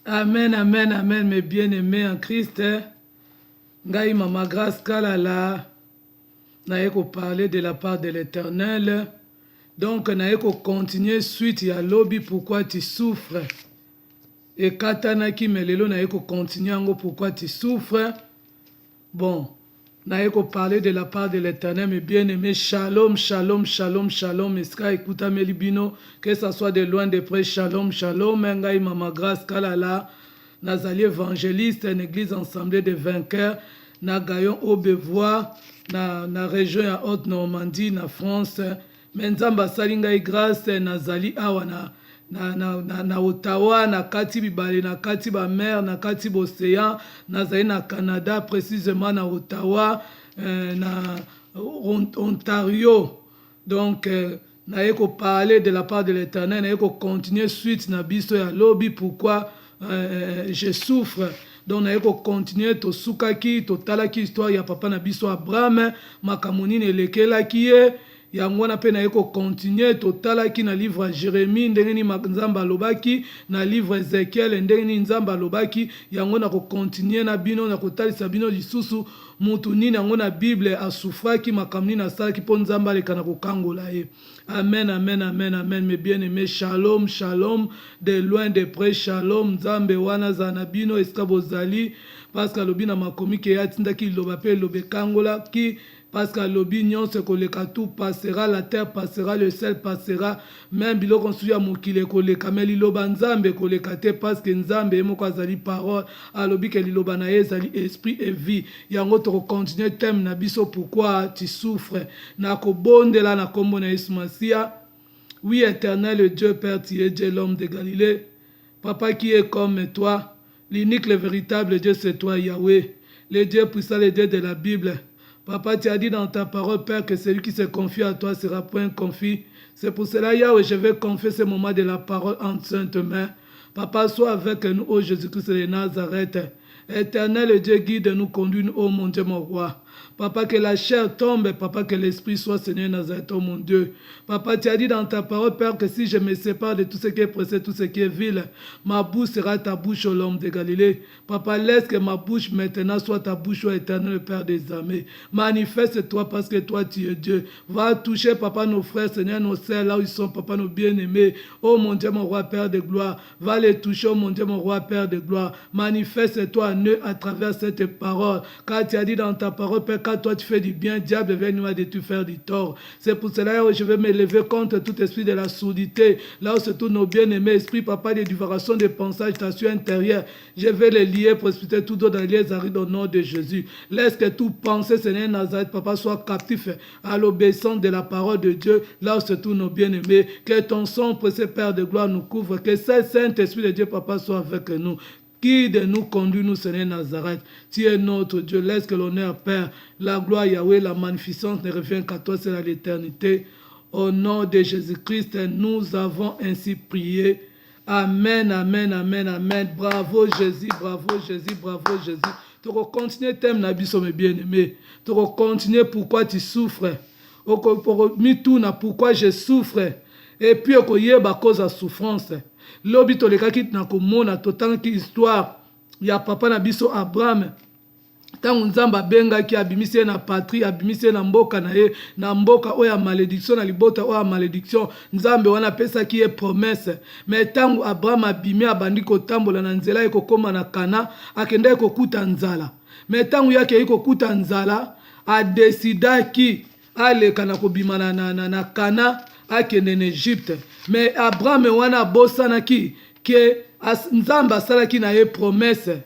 Amen, amen, amen, mes bien-aimés en Christ. Ngai Mama Grâce Kalala, naye ko parler de la part de l'Éternel. Donc, naye ko continuer suite ya lobby pourquoi tu souffres. Et katana ki melelo naye ko continuer ango pourquoi tu souffres. Bon, naye ko parler de la part de l'Éternel, mes bien-aimés. Shalom, shalom, shalom, shalom. Eska écoute Melibino, que ça soit de loin, de près. Shalom, shalom. Ngai Mama Grâce Kalala. Nazali évangéliste, une église assemblée de vainqueurs, na Gaillon au Beauvoir, na région ya Haute-Normandie, na France. Menzamba salinga grâce, nazali awa na Ottawa, na kati bibale, na kati ba mer, na kati océan, nazali na Canada, précisément na Ottawa, na Ontario. Donc, naye ko parler de la part de l'Éternel, naye ko continuer suite na biso ya lobby pourquoi je souffre. Donc naye ko continuer to sukaki to talaki histoire ya papa na biso Abraham makamoni elekelaki ye yango na pe naye ko continuer to talaki na livre Jérémie ndenge ni nzamba alobaki na livre Ézéchiel ndenge ni nzamba alobaki yango na ko continuer na bino na ko talisa bino lisusu mutu nini yango na Bible asufraki makamoni na salaki po nzamba leka na kokangola ye. Amen, amen, amen, amen, mes bien-aimés. Shalom, shalom, de loin, de près, shalom, Nzambe wana zanabino, eskabozali, parce que lobina makomi ke yatinda ki lobape lobekangola ki parce que l'opinion c'est que le tout passera, la terre passera, le ciel passera, même bilo konsuya mokile ko le kameli loba nzambe ko le kate parce que nzambe moko azali parole, alobi ke liloba na ezali esprit et vie. Yango to continuer thème na biso pourquoi tu souffres. Na ko bondela na kombo na Yesu Masia. Oui, éternel Dieu Père, tu es Dieu l'homme de Galilée. Papa qui est comme toi, l'unique, le véritable Dieu c'est toi Yahweh, le Dieu puissant, le Dieu de la Bible. Papa, tu as dit dans ta parole, Père, que celui qui se confie à toi sera point confie. C'est pour cela, Yahweh, je vais confier ce moment de la parole en sainte main. Papa, sois avec nous, ô Jésus-Christ de Nazareth. Éternel Dieu, guide-nous, conduis-nous, ô mon Dieu, mon roi. Papa, que la chair tombe, Papa, que l'esprit soit, Seigneur Nazareth, oh mon Dieu. Papa, tu as dit dans ta parole, Père, que si je me sépare de tout ce qui est pressé, tout ce qui est vil, ma bouche sera ta bouche, ô l'homme de Galilée. Papa, laisse que ma bouche maintenant soit ta bouche, ô éternel Père des armées. Manifeste-toi parce que toi, tu es Dieu. Va toucher, Papa, nos frères, Seigneur, nos sœurs, là où ils sont, Papa, nos bien-aimés. Oh mon Dieu, mon roi, Père de gloire. Va les toucher, oh mon Dieu, mon roi, Père de gloire. Manifeste-toi en eux à travers cette parole. Car tu as dit dans ta parole, Père, quand toi tu fais du bien, diable vient nous aider de faire du tort. C'est pour cela que je vais me lever contre tout esprit de la sourdité. Là où se trouvent nos bien-aimés esprits, Papa, de divagation, de pensée, agitation intérieure. Je vais les lier, précipiter tout dans les arides au nom de Jésus. Laisse que tout pensée, Seigneur Nazareth, Papa, soit captif à l'obéissance de la parole de Dieu. Là où se trouvent nos bien-aimés. Que ton sang, précieux Père de gloire, nous couvre. Que ce Saint-Esprit de Dieu, Papa, soit avec nous. Guide nous, conduis-nous, Seigneur Nazareth. Tu es notre Dieu. Laisse que l'honneur, Père, la gloire, Yahweh, la magnificence ne revienne qu'à toi, c'est à l'éternité. Au nom de Jésus-Christ, nous avons ainsi prié. Amen, amen, amen, amen. Bravo Jésus, bravo Jésus, bravo Jésus. Tu vas continuer, thème Nabiso, mes bien-aimés. Tu vas continuer pourquoi tu souffres. Pourquoi je souffre. Et puis, il y a à cause de la souffrance. Lobi to leka kit na komona totanki histoire ya papa na biso Abraham tangu nzamba benga ki abimise na patrie abimise na mboka na ye na mboka oya malédiction na libota oya malédiction nzambe wana pesa ki e promesse mais tangu Abraham abimi abandi kotambola na nzela ekokoma na Kana akenda ekokuta nzala mais tangu yake ekokuta nzala a décida ki aleka na kobima na Kana akende en Égypte. Mais Abraham wana bosanaki ke nzamba salaki na ye promesse.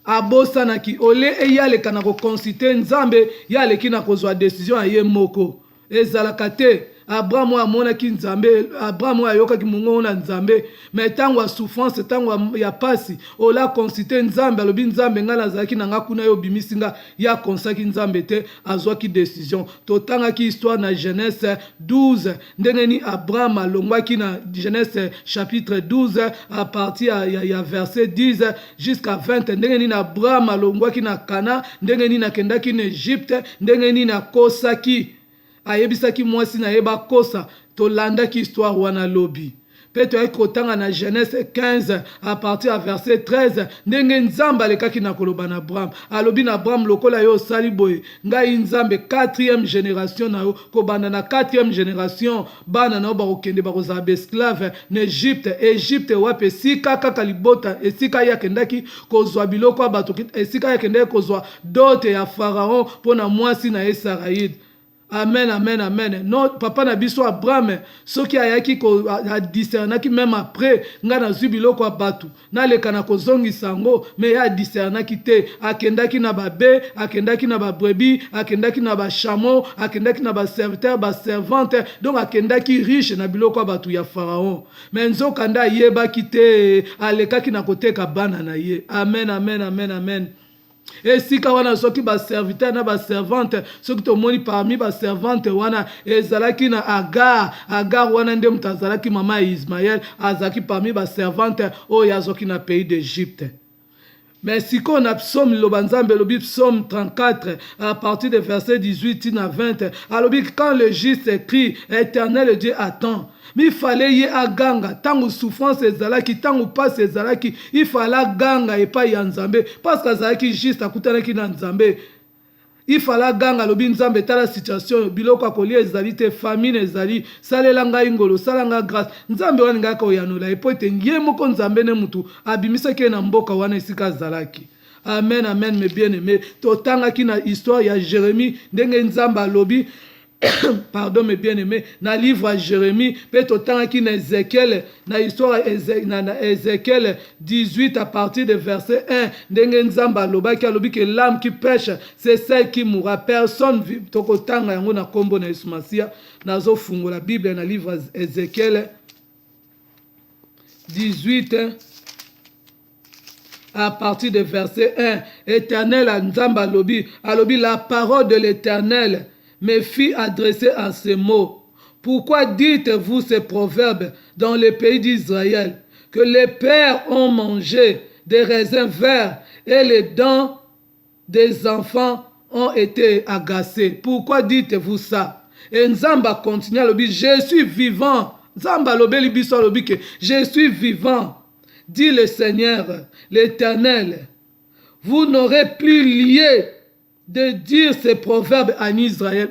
Abosanaki ole eyaleka na ko consulter nzambe yaleki na kozwa décision a ye moko. Ezalaka te Abraham amona ki nzambe Abraham ayoka ki mungo na nzambe mais tango souffrance tango ya pasi ola consulter nzambe alobi nzambe ngala zaki na ngakuna yo bimisinga ya konsaki nzambe te azwa ki décision to tanga ki histoire na Genèse 12 ndenge ni Abraham alongwa ki na Genèse chapitre 12 à partir ya verset 10 jusqu'à 20 ndenge ni Abraham alongwa ki na Kana ndenge ni na kendaki na Égypte ndenge ni na kosaki ayebisaki mwasi na yeba kosa to landa ki histoire wana lobi Peut-être kotanga na Genèse 15 à partir à verset 13 ndenge nzambe alekaki na koloba na Abraham alobi na Abraham lokola yo osali boye ngai nzambe 4e génération na yo kobanda na 4e génération bana na yo bakokende bakozala esclave na Egypte wapi esika kaka libota esika yakendaki kozwa biloko ya bato esika yakendaki kozwa dote ya Pharaon mpona mwasi na ye Saraïd. Amen, amen, amen. Non, papa na biso Abraham, soki ayaki ko discernaki même après, nga na zubilo kwa batu. Na leka na kozongi sango, mais ya discernaki te. Akendaki na babe, akendaki na ba brebis, akendaki na ba chameau, akendaki na ba serviteur, ba servante. Donc akendaki riche na biloko batu ya Pharaon. Mais nzokanda yebaki te, alekaki na koteka bana na ye. Amen, amen, amen, amen. Et si wana soki ba serviteur na ba servante soki to moni parmi ba servante wana ezalaki na Agar wana nde mutazalaki mama Ismaël azaki parmi ba servante o yazoki na pays d'Égypte. Mais si on a psaume l'obanzambe lobi psaume 34 à partir de verset 18 à 20 alors quand le juste crie éternel Dieu attend. Mais il fallait y aganga tangu souffrance ezalaki tangu passe ezalaki il fallait ganga et pas yanzambe parce que ezalaki juste akutanaki na nzambe il fallait ganga lobi nzambe tala situation biloko akoli ezali te famine ezali salela ngai ngolo sala nga grâce nzambe wana ngaka oyanola epote ngie moko nzambe ne mutu abimisaki na mboka wana esika zalaki. Amen, amen, mes bien-aimés. Totangaki na histoire ya Jérémie ndenge nzamba lobi pardon mes bien-aimés, na livre à Jérémie, peut autant qui na Ézéchiel, na histoire na Ézéchiel 18 à partir de verset 1, ndenge nzamba loba ki alobi que l'âme qui pêche, c'est celle qui mourra. Personne tokotanga yango na kombo na Yesu Masia, nazo fungo la Bible na livre Ézéchiel 18 à partir de verset 1, Éternel nzamba alobi la parole de l'Éternel me fit adresser à ces mots. Pourquoi dites-vous ces proverbes dans le pays d'Israël, que les pères ont mangé des raisins verts et les dents des enfants ont été agacées? Pourquoi dites-vous ça? Et Nzamba continue à dire, je suis vivant. Nzamba lobeli biso lobi que je suis vivant, dit le Seigneur, l'Éternel. Vous n'aurez plus lié de dire ces proverbes en Israël.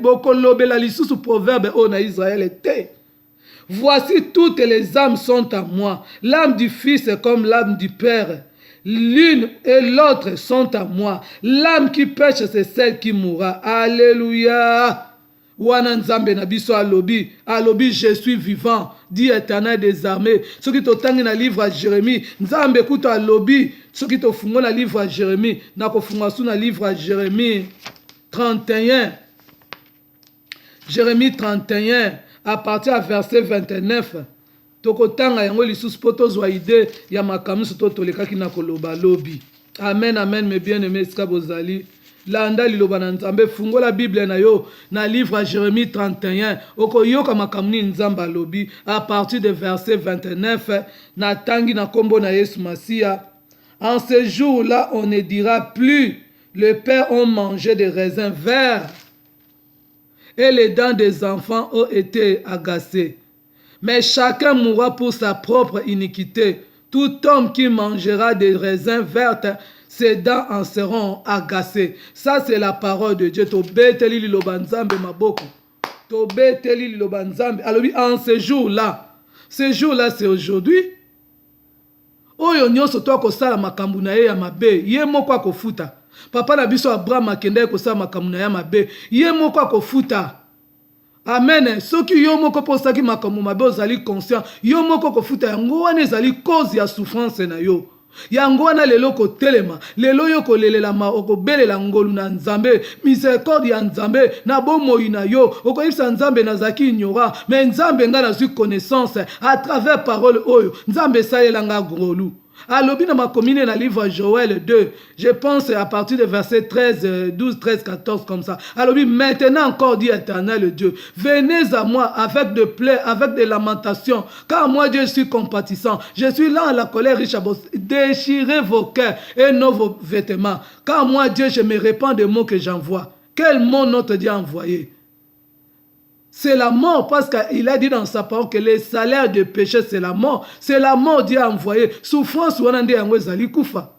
Voici toutes les âmes sont à moi. L'âme du Fils est comme l'âme du Père. L'une et l'autre sont à moi. L'âme qui pêche, c'est celle qui mourra. Alléluia. Wana nzambe na biso alobi je suis vivant, dit Éternel des armées. Ce qui totangi na livre à Jérémie, nzambe kuta alobi, ce qui to fungo na livre à Jérémie, na ko funga su na livre à Jérémie 31. Jérémie 31 à partir à verset 29. Tokotanga yango lisusu poto zwa ide ya makamusu to tolekaki na koloba lobi. Amen, amen, mes bien-aimés, skabozali. Landa liloba na nzambe fungo la Bible na yo na livre à Jérémie 31 okoyoka makamni nzamba lobi à partir de verset 29 na tangi na kombo na Yesu Masia. En ce jour-là on ne dira plus les pères ont mangé des raisins verts et les dents des enfants ont été agacées, mais chacun mourra pour sa propre iniquité. Tout homme qui mangera des raisins verts, ses dents en seront agacées. Ça, c'est la parole de Dieu. Tobeteli lilobanzambe maboko. Tobeteli lilobanzambe. Alors, en ce jour-là, c'est aujourd'hui. Oyo nyonso to akosala makambo na ye ya mabe, ye moko akofuta. Papa na biso Abraham akende kosala makambo na ya mabe, ye moko akofuta. Amen. Soki yo moko posaki makambo mabe ozali conscient, yo moko kofuta yango wana ezali cause ya souffrance na yo. Yango wana lelo ko telema, lelo yo ko lelela ma okobelela ngolu na nzambe, miséricorde ya nzambe na bomoi na yo, okoyisa nzambe na zaki ignora, mais nzambe nga na zui connaissance à travers parole oyo, nzambe salela nga ngolu. Alobi na makomine na livre Joël 2, je pense à partir de verset 13, 12, 13, 14 comme ça. Alobi maintenant encore dit Éternel Dieu, venez à moi avec de plaies, avec des lamentations, car moi Dieu je suis compatissant, je suis là à la colère riche à bosse. Déchirez vos cœurs et non vos vêtements, car moi Dieu je me répands des mots que j'envoie. Quel mot notre Dieu a envoyé? C'est la mort parce qu'il a dit dans sa parole que le salaire du péché c'est la mort. C'est la mort Dieu a envoyé. Souffrance wana nde yango ezali kufa.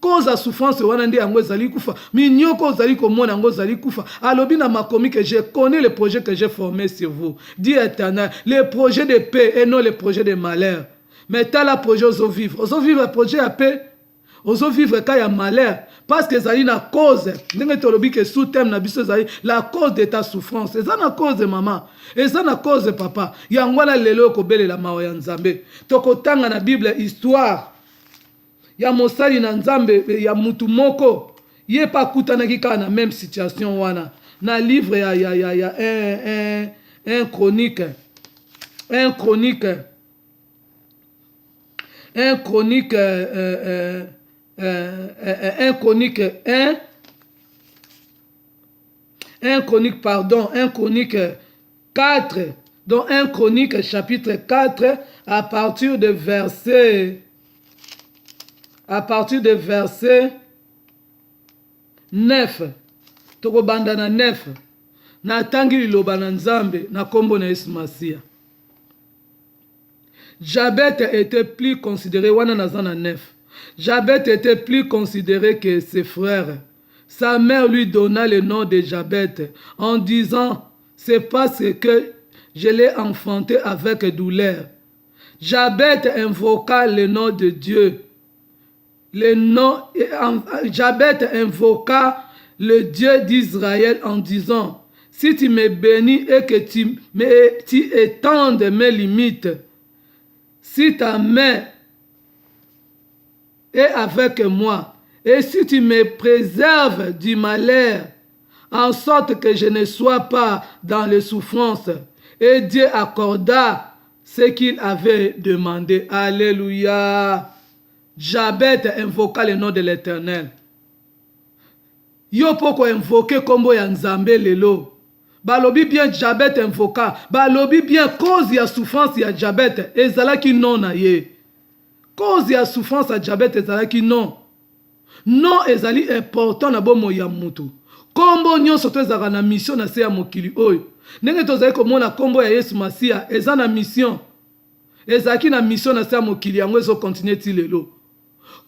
Cause à souffrance wana nde yango ezali kufa. Minyoko ozali komona yango ezali kufa. Alobi na makomi que je connais le projet que j'ai formé sur vous. Dit Éternel, les projets de paix et non les projets de malheur. Mais t'as la projet aux vivre. Aux vivre le projet à paix. Aux vivre quand il y a malheur. Parce que ça na cause. Que sous thème na biso la cause de ta souffrance. Et ça na cause maman. Et ça na cause papa. Yangwana lelo ko bele la mawa ya Nzambe. Toko tanga na Bible histoire. Ya mosali na Nzambe ya mutu moko. Ye pa kutana kika na même situation wana. Na livre ya un chronique. Un chronique 1 Chronique 4, donc 1 Chronique chapitre 4 à partir de verset 9. Toko bandana 9. Na tangi liloba na Nzambe na kombo na Yesu Masia. Jabet était plus considéré, Jabet était plus considéré que ses frères. Sa mère lui donna le nom de Jabet en disant, c'est parce que je l'ai enfanté avec douleur. Jabet invoqua le nom de Dieu. Jabet invoqua le Dieu d'Israël en disant, si tu me bénis et que tu étendes mes limites, si ta main est avec moi, et si tu me préserves du malheur, en sorte que je ne sois pas dans les souffrances, et Dieu accorda ce qu'il avait demandé. Alléluia. Jabet invoqua le nom de l'Éternel. Yo poko invoquer kombo ya Nzambe lelo. Balobi bien Jabet invoka. Balobi bien cause ya souffrance ya Jabet. Ezalaki non na ye. Cause ya souffrance ya Jabet ezalaki non. Non ezali important na bomo ya mutu. Kombo nyonso to ezaka na mission na se ya mokili oyo. Ndenge tozali komona kombo ya Yesu Masia eza na mission. Ezaki na mission na se ya mokili yango ezo continuer ti lelo.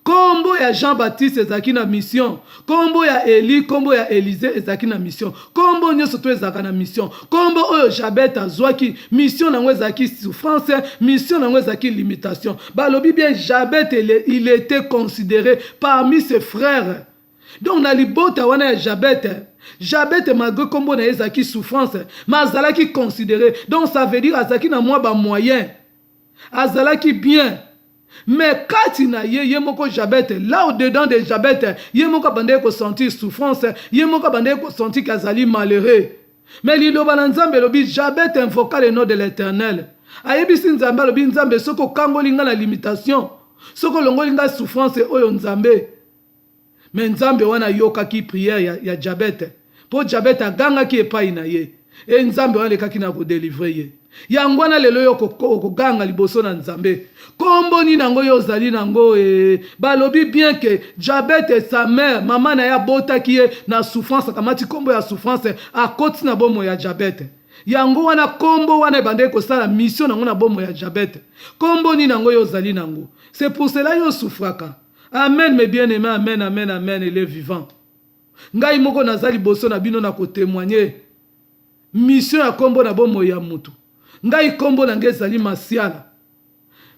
Kombo ya Jean-Baptiste ezaki na mission. Kombo ya Eli, kombo ya Élisée ezaki na mission. Kombo nyonso to ezaka na mission. Kombo oyo Jabet azwaki mission nango ezaki souffrance, mission nango ezaki limitation. Balobi bien Jabet il était considéré parmi ses frères. Donc na libota wana ya Jabet. Jabet malgré kombo na ezaki souffrance, mais azalaki considéré. Donc ça veut dire azaki na mwa ba moyen. Azalaki bien. Mais quand il a ye moko Jabet, là au-dedans de Jabet, ye moko bande ko sentir souffrance, ye moko bande ko sentir qu'azali malheureux. Mais liloba na Nzambe lobi Jabet invoqua le nom de l'Éternel. Ayebisi Nzambe lobi Nzambe soko kangolinga na limitation, soko longolinga souffrance oyo Nzambe. Mais Nzambe wana yoka ki prière ya Jabet. Po Jabet aganga ki epai na ye. Et Nzambe wana lekaki na ko délivrer ye. Yangwana lelo yo kokoganga liboso na Nzambe. Kombo ni nango yo zali nango balobi bien que Jabet et sa mère maman na ya bota ki na souffrance kamati kombo ya souffrance a koti na bomo ya Jabet. Yango wana kombo wana bande ko sala mission nango na bomo ya Jabet. Kombo ni nango yo zali nango. C'est pour cela yo souffraka. Amen mes bien-aimés, amen amen amen et les vivants. Ngai moko nazali boso na bino na ko témoigner mission ya kombo na bomo ya mutu. Ngai kombo na ngezali Masiala.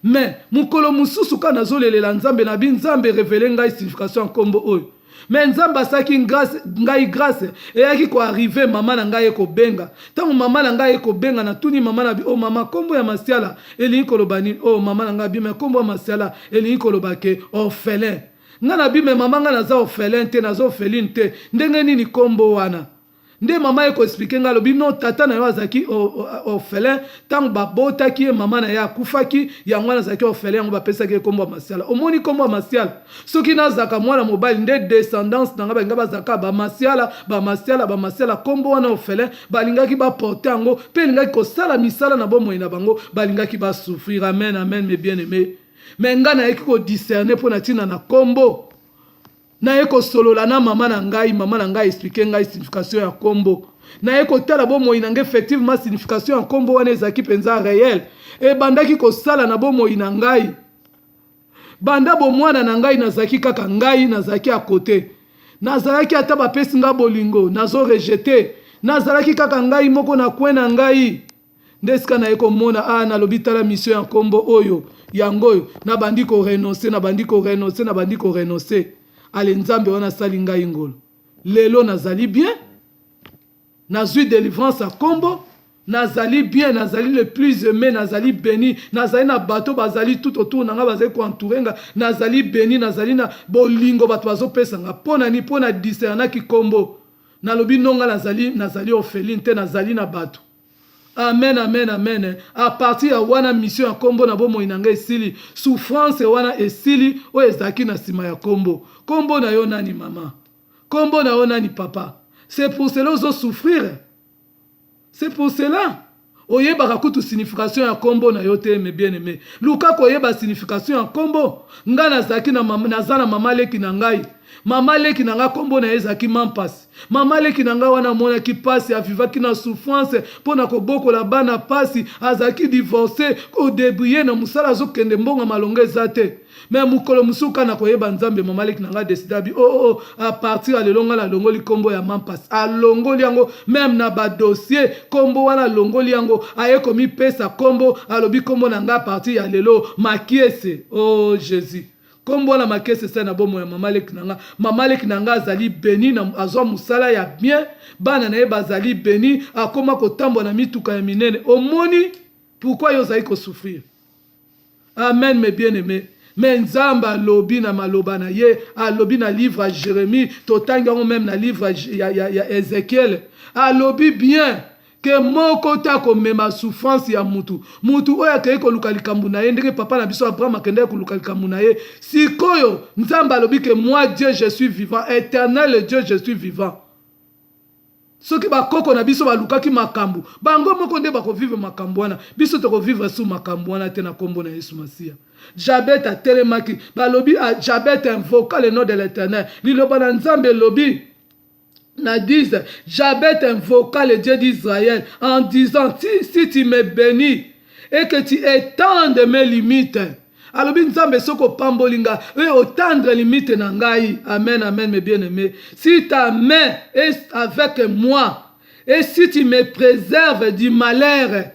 Mais mukolo mususu ka nazolelela Nzambe na Nzambe révéler ngai signification kombo oyo. Mais Nzambe asaki ngai grâce eyaki ko arriver mama na ngai ko benga. Tango mama na ngai ko benga na tuni mama na oh mama kombo ya Masiala elingi kolobani oh mama na ngai bima kombo ya Masiala elingi kolobake orphelin. Nga na bima mama nga naza orphelin te nazo orpheline te. Ndenge nini kombo wana? Nde mama eko expliquer nga lobi no tata na yo azaki orphelin tango babota ki mama na ya kufaki yango na zaki orphelin yango bapesa ki kombo Masiala. Omoni kombo Masiala. Soki na zaka mwana mobali nde descendance nanga ba ngaba zaka ba Masiala kombo wana orphelin balingaki ba porter yango pe lingaki ko sala misala na bomo ina bango balingaki ba souffrir. Amen amen mes bien-aimés. Mais nga na eki ko discerner pour na tina na kombo. Na eko solola na mama na ngai expliquer ngai signification ya kombo. naye kotala bomoi nanga effectivement signification ya nkombo wana ezalaki mpenza réel ebandaki kosala na bomoi na ngai banda bomwana na ngai nazalaki kaka ngai nazalaki à côté nazalaki ata bapesi nga bolingo nazo rejete nazalaki kaka ngai moko na kwe na ngai nde sika naye komona nalobi tala mission ya nkombo oyo yango oyo nabandi korenonce ale nzambe wana asali ngai ngolo lelo nazali bien nazwi délivrance à nkombo nazali bien nazali le plus aimé nazali béni nazali na bato bazali tout autour nanga bazali koentoure nga nazali béni nazali na bolingo bato bazopesa nga mpona discernaki nkombo nalobi nonga nazali orpheline te nazali na bato amen amen amen à partir ya wana mission ya nkombo na bomoi na nga esili souffrance wana esili oyo ezalaki na nsima ya nkombo nkombo na yo nani mama nkombo na yo nani papa c'est pour cela ozosouffrir c'est pour cela oyebaka kutu signification ya nkombo na yo te mes bien-aimés luka koyeba signification ya nkombo nga nazalaki naza na mama leki na ngai mama leki na nga nkombo na ye ezalaki mampasi mama leki na nga wana amonaki pasi avivaki na souffrance mpona kobokola bana pasi azalaki divorce kodebrouye na mosala azokende mbongo malongo eza te me mukolo musuka na koyeba nzambe mama leki na nga desida bi a partir ya lelo nga nalongoli nkombo ya mampasi alongoli yango meme na badossier nkombo wana alongoli yango aye komipesa nkombo alobi nkombo na nga a partir ya lelo makiese jésus nkombo wana makiese se na bomo ya mama leki na nga azali beni na azwa musala ya bien bana na ye bazali beni akoma kotambola na mituka ya minene omoni pourquoi yo ozali kosouffrir amen mes bien-aimés mais nzamba alobi na maloba na ye alobi na livre ya Jérémie totangi yango même na livre ya Ézéchiel alobi bien ke moko ta komema souffrance ya mutu oyo akei koluka likambo na ye ndenge papa na biso Abraham akendeki koluka likambo na ye sikoyo nzamba alobi ke moi Dieu je suis vivant éternel Dieu je suis vivant soki bakoko na biso balukaki makambo bango moko nde bakovivre makambo wana biso tokovivre su makambo wana te na nkombo na Yesu Masiya Jabet atelemaki balobi Jabet invoqua le nom de l'Éternel liloba na nzambe lobi na 10 Jabet invoqua le Dieu d'Israël en disant si tu me bénis et que tu étendes mes limites alobi nzambe soko pambolinga et autant de limites na ngai amen amen mes bien-aimés si ta main est avec moi et si tu me préserves du malheur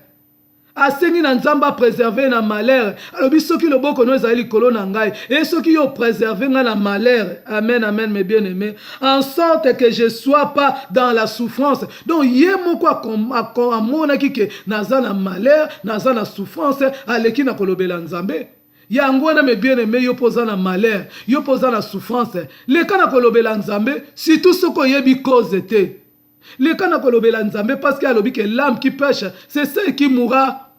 asengi na nzamba préserver na malheur alobi soki loboko no ezali likolo na ngai et soki yo préserver nga na malheur amen amen mes bien-aimés en sorte que je sois pas dans la souffrance donc ye moko amonaki ke naza na malheur naza na souffrance aleki na kolobela nzambe yango wana mes bien-aimés yo poza na malheur yo poza na souffrance leka na kolobela nzambe surtout soko yebi cause te leka na kolobela nzambe parce que alobi ke l'âme qui pêche c'est celle qui mourra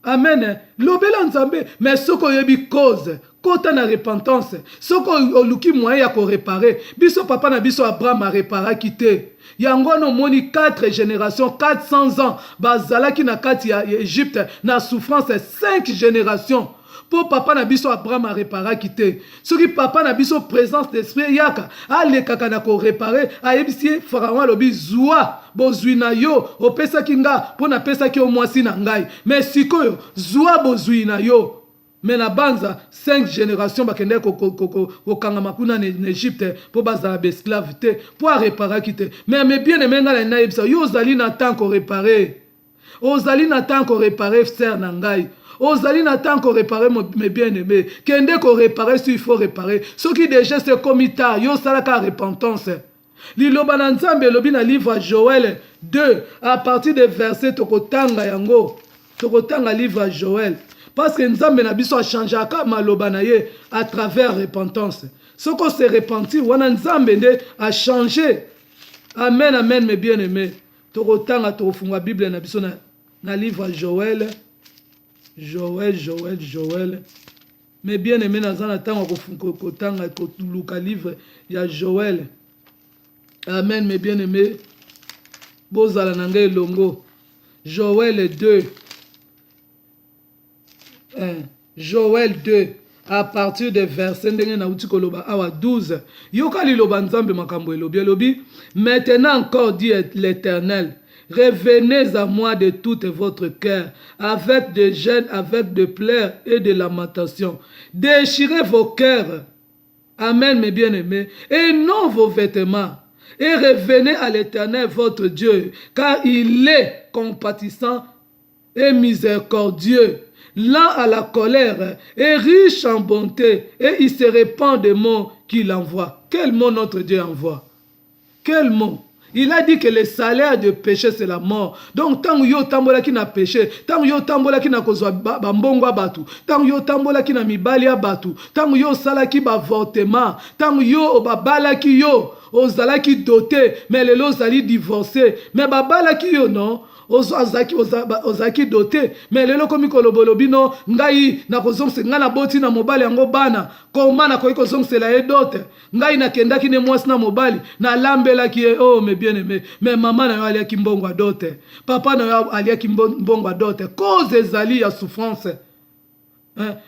amen lobela nzambe mais soko yebi cause kota na repentance soko oluki moyen ya korepare biso papa na biso Abraham areparaki te yango no moni 4 générations 400 ans bazalaki na kati ya Égypte na souffrance 5 générations pour papa na biso Abraham areparaki te soki papa na biso présence d'esprit yaka alekaka na korepare ayebisi Pharaon alobi zwa bozwi na yo opesaki nga mpo napesaki yo mwasi na ngai mais sikoyo zwa bozwi na yo mais na banza 5 générations bakende kokangama kuna na Égypte po bazala besclave te po areparaki te mais bien-aimé nga na yebisa yo ozali na temps korepare ozali na temps korepare sœur na ngai ozali na temps ko réparer mes bien-aimés kende ko réparer si il faut réparer ce qui déjà c'est comme tard yo salaka repentance liloba na nzambe lobi na livre Joël 2 à partir de verset tokotanga yango tokotanga livre Joël parce que nzambe na biso a changé aka maloba na ye à travers repentance ce qu'on se repentir wana nzambe nde a changé amen amen mes bien-aimés tokotanga tofunga bible na biso na livre Joël mais bien aimé naza na tango kotanga kotuluka livre ya Joël amen mes bien aimé bozala na ngai longo Joël 2 Joël 2 à partir de verset ndenge na uti koloba awa 12 yoka liloba nzambe makambo elobi maintenant encore dit l'Éternel revenez à moi de tout votre cœur, avec de jeûnes, avec de pleurs et de lamentations. Déchirez vos cœurs. Amen, mes bien-aimés. Et non vos vêtements. Et revenez à l'Éternel, votre Dieu, car il est compatissant et miséricordieux, lent à la colère et riche en bonté, et il se répand des mots qu'il envoie. Quel mot notre Dieu envoie? Quel mot? Il a dit que le salaire de péché, c'est la mort. Donc, tant que yo tambola qui n'a péché, tant que yo tambola qui n'a kozwa bambongo batu, tant que yo tambola qui n'a mibali batu, tant que yo sala qui ba avortement, tant que yo babala qui yo, ozala qui doté, mais les lots zali divorcé, mais babala qui yo non. Ozaki doté mais lelo komi kolobolobi no ngai na kozongse nga na boti na mobali yango bana koma na koyi kozongse la edote ngai na kendaki ne mwasi na mobali na lambela ki oh mes bien-aimés mais maman na yo aliaki mbongo adote papa na yo aliaki mbongo adote cause ezali ya souffrance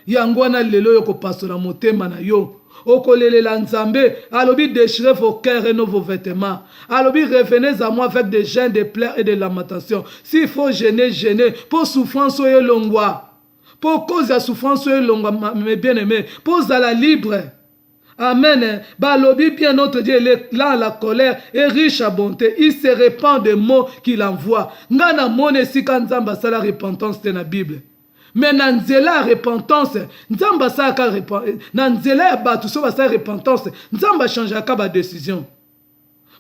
yango wana lelo yo kopasola motema na yo okolelela nzambe alobi déchirez vos cœurs et non vos vêtements alobi revenez à moi avec des jeûnes, des pleurs et des lamentations. S'il faut gêner, gêner pour souffrance ou longwa pour cause de souffrance ou longwa mes bien-aimés pour la libre. Amen. Balobi bien notre Dieu il est là la colère et riche à bonté, il se répand des mots qu'il envoie. Ngana mone sika nzamba sala repentance de la Bible. Mais dans la repentance, Nzamba saka dans la batu so basa repentance, Nzamba change ba décision.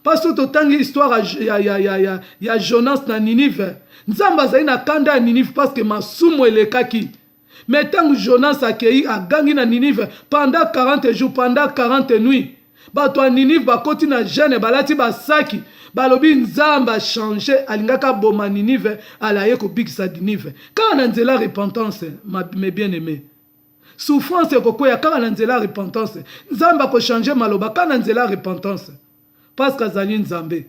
Parce que tant histoire ya Jonas na Ninive, Nzamba za ina kanda Ninive parce que masumo elekaki. Mais tant Jonas akei a gangi na Ninive pendant 40 jours, pendant 40 nuits. Bato a Ninive bakoti na jeune balati basaki. Balobi Nzamba changer alingaka boma Ninive alaye ko bikisa Ninive. Quand on a la repentance, mes bien-aimés. Souffrance koko ya quand on a la repentance. Nzamba ko changer maloba quand on a la repentance. Parce que zali Nzambe.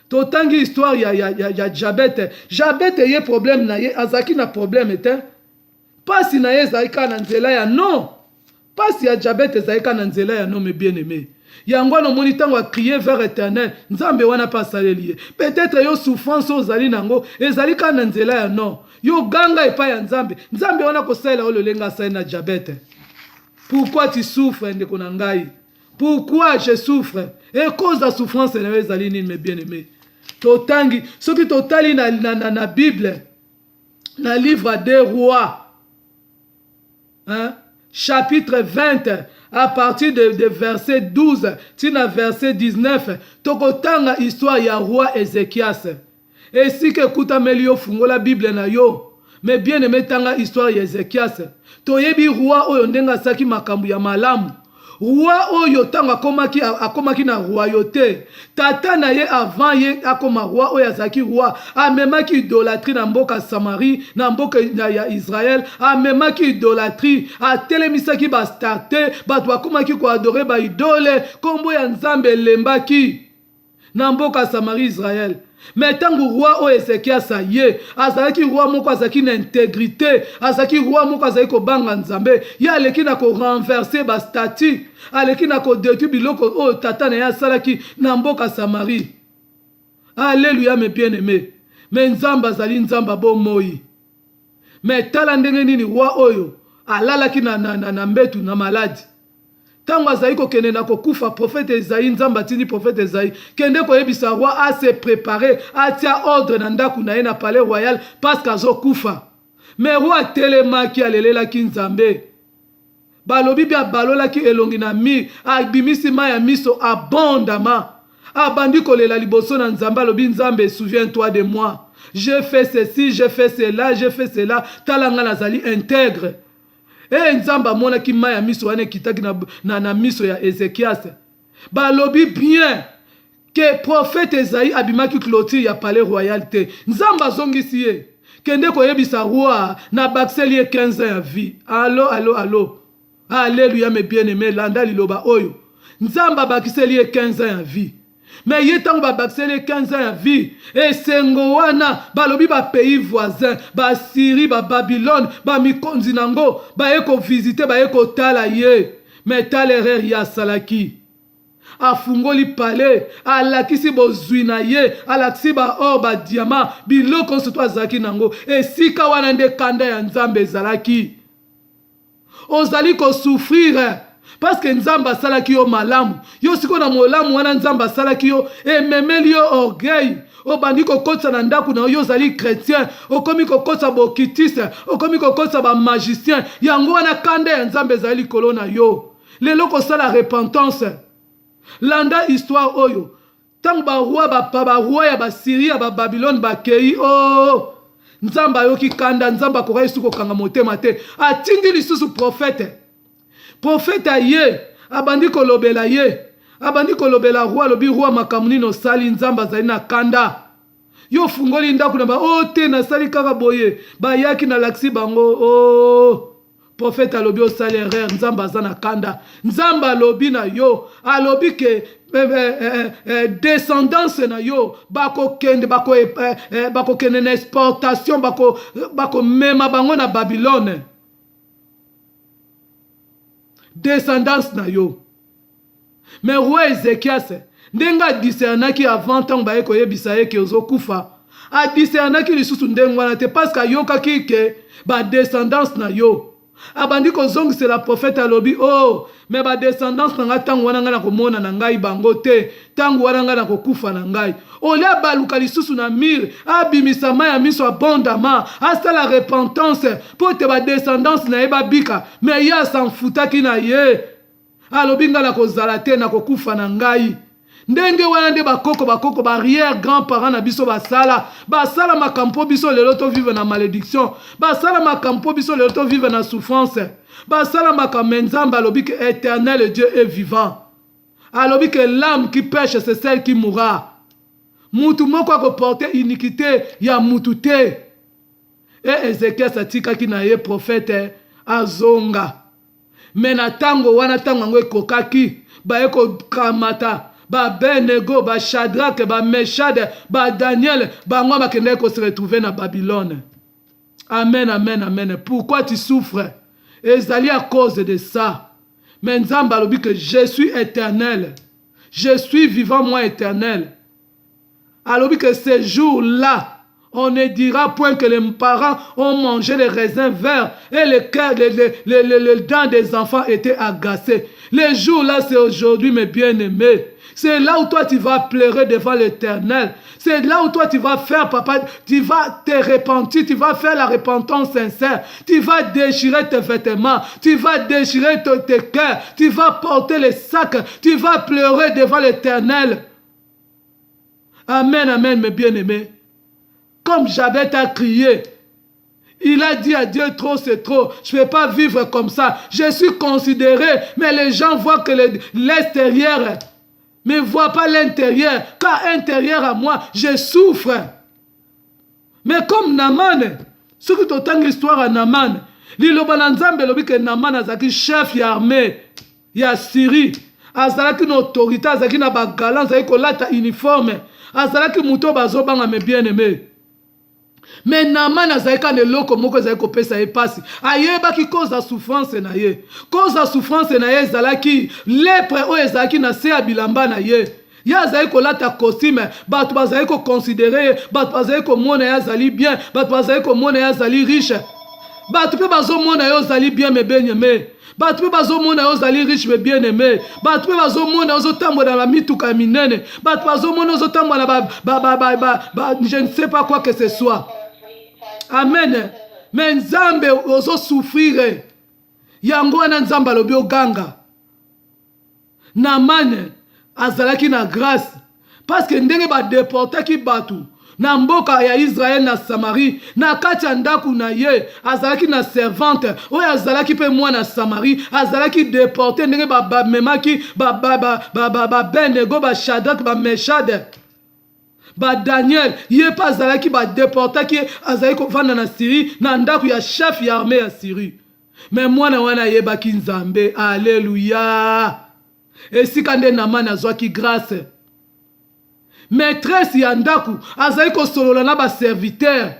Totangi histoire ya Jabet. Jabet ye problème na ye azaki na problème était. Pas si na ye zaika na nzela ya non. Pas si ya Jabet zaika na nzela ya non mes bien-aimés. Yango no moni tango a crier vers éternel Nzambe wana pas salelier peut-être yo souffrance ozali nango ezali ka na nzela ya non yo ganga epa ya Nzambe Nzambe wana ko sala le lenga sa na Jabet. Pourquoi tu souffres ndeko na ngai? Pourquoi je souffre? Et cause de souffrance na ezali ni mes bien-aimés. Totangi soki totali na Bible na livre des rois hein chapitre 20 à partir de verset 12 tina verset 19 tokotanga histoire ya roi Ézéchias. Et si que kuta melio fungola Bible na yo mais bien aimé tanga histoire ya Ézéchias toyebi roi oyo ndenga saki makambu ya malamu. Roi oyo tanga akomaki na royauté tata na ye avant ye akoma roi oyo azaki roi amemaki idolâtrie na mboka Samarie na mboka ya Israël amemaki idolâtrie atelemisaki ba starte bato akomaki ko adorer ba idole kombo ya Nzambe lembaki na mboka Samarie Israël. Mais tant que roi o Ézéchias ye azaki roi moko azaki na intégrité azaki roi moko azaki ko banga Nzambe ya leki na ko renverser ba statut aleki na ko détruire biloko o tata na ya salaki na mboka Samarie. Alléluia mes bien-aimés. Mais Nzamba azali Nzamba bo moi. Mais tala ndenge nini roi oyo alalaki na mbetu na maladi. Tango azali ko kende na ko kufa prophète Esaïe Nzamba tindi prophète Esaïe kende ko yebisa roi a se préparer a tia ordre na ndaku na ye na palais royal parce qu'azo kufa. Mais roi telemaki alelela ki Nzambe balobi bia balola ki elongi na mi abimisi ma ya miso abondamment abandi kolela liboso na Nzambe alobi Nzambe souviens-toi de moi, j'ai fait ceci, j'ai fait cela, j'ai fait cela talanga nazali intègre. Et Nzamba mona ki maya miso wane kitaki na miso ya Ézéchias. Balobi bien que prophète Esaïe abimaki clôture ya palais royauté. Nzamba zongisi ye kende ko yebisa roi na bakseli 15 ans ya vie. Allo. Alléluia mes bien-aimés landa liloba oyo. Nzamba bakiseli 15 ans ya vie. Mais il y a baksele 15 ans à vie. Et sengowana, balobi ba pays voisins, ba Syrie, ba Babylone, ba mikonzi nango, ba eko visiter, ba eko tala ye. Mais tala erreur ya salaki. afungoli palais, alakisi bozwi na ye, alakisi ba or ba diamant, biloko soto azalaki nango, esika wana nde kanda ya Nzambe ezalaki. Ozali ko souffrir parce que Nzambe asalaki yo malamu. Yo siko na molamu wana Nzambe asalaki yo ememeli yo orgueil. Obandi kokotsa na ndaku na yo ozali chrétien, okomi kokotsa bokitiste, okomi kokotsa ba magicien. Yango wana kanda ya Nzambe ezali likolo na yo. Lelo kosala repentance. Landa histoire oyo. Tango ba roi ya ba Syrie ya ba Babylone ba kei oh Nzamba yoki kanda Nzamba kokai suko kanga motema te. Atindi lisusu prophète. Prophète ye abandi kolobela ye. Abandi kolobela roi lobi roi makamuni no sali Nzamba zali na kanda. Yo fungoli ndaku na ba oh te na sali kaka boye. Ba yaki na laksi bango oh prophète alobi o sali erreur Nzamba zana kanda. Nzamba lobi na yo alobi ke descendance na yo bako kende na exportation bako mema bango na Babylone. Descendance na yo. Mais roi Ezekias ndenga discernaki avant tant ba eko yebisa ye ke ozokufa a discernaki lisusu ndengwana te parce que yokaki ke ba descendance na yo. Abandi ko zongise la prophète alobi oh mais ba descendance na nga tangu wana nga na komona na ngai bango te tangu wana nga na kokufa na ngai olia baluka lisusu na mire abimisa ma ya miso abondama asala repentance po te ba descendance na ye babika mais ya sanfutaki na ye alobi nga na kozala te na kokufa na ngai. Ndenge wana nde bakoko barrière grand-parents na biso basala makampo biso lelo to vivre na malédiction basala makampo biso lelo to vivre na souffrance basala makambo Nzambe alobi que éternel Dieu est vivant alobi que l'âme qui pêche c'est celle qui mourra mutu moko akoporte iniquité ya mutu te et Ézéchias atikaki na ye prophète azonga mais na tango wana tango yango ekokaki baeko kamata ba Benego, ba Shadrach, ba Meshad, ba Daniel, ba ngoma kende ko se retrouver na Babylone. Amen, amen, amen. Pourquoi tu souffres? Ezali à cause de ça. Mais Nzamba lobi que je suis éternel. Je suis vivant moi éternel. Alors que ces jours-là, on ne dira point que les parents ont mangé les raisins verts et les dents des enfants étaient agacées. Les jours-là, c'est aujourd'hui, mes bien-aimés. C'est là où toi tu vas pleurer devant l'Éternel. C'est là où toi tu vas faire, papa, tu vas te repentir, tu vas faire la repentance sincère. Tu vas déchirer tes vêtements, tu vas déchirer tes cœurs, tu vas porter les sacs, tu vas pleurer devant l'Éternel. Amen, amen, mes bien-aimés. Comme Jabez a crié, il a dit à Dieu, trop c'est trop, je ne peux pas vivre comme ça. Je suis considéré, mais les gens voient que l'extérieur mais ne voient pas l'intérieur. Car intérieur à moi, je souffre. Mais comme Naman, ce qui t'entend l'histoire à Naman, l'Ilobananzambe lobi que Naman azaki chef armée, ya Syrie, azalaki une autorité, azalaki na bagalan, azalaki kolata uniforme, azalaki muto bazobanga mes bien-aimés. Mais Naman azalika ne loko moko azalika pesa ye pasi ayeba ki cause de souffrance na ye cause de souffrance na ye ezalaki lèpre o ezalaki na se ya bilamba na ye ya azali kolata costume bato bazali ko considérer bato bazali ko mona ya azali bien bato bazali ko mona ya azali riche bato pe bazo mona yo azali bien me bien-aimé bato pe bazo mona yo azali riche me bien-aimé bato pe bazo mona ozo tambola na mituka minene bato bazo mona ozo tambola je ne sais pas quoi que ce soit. Amen. Mais Nzambe ozo souffrir. Yango wana Nzambe alobi oganga. Naman azalaki na grâce. Parce que ndenge ba déportaki batu na mboka ya Israël na Samarie na kati ya ndaku na ye azalaki na servante oyo azalaki pe mwana Samarie azalaki déporté ndenge ba memaki ba Benego ba Shadrach ba Meshad ba Daniel ye pa azalaki ba déportaki azalaki kovanda na Syrie na ndaku ya chef ya armée ya Syrie. Mais mwana wana yebaki Nzambe. Alléluia. Esika nde Naman azwaki grâce. Maîtresse ya ndaku azali ko solola na ba serviteur.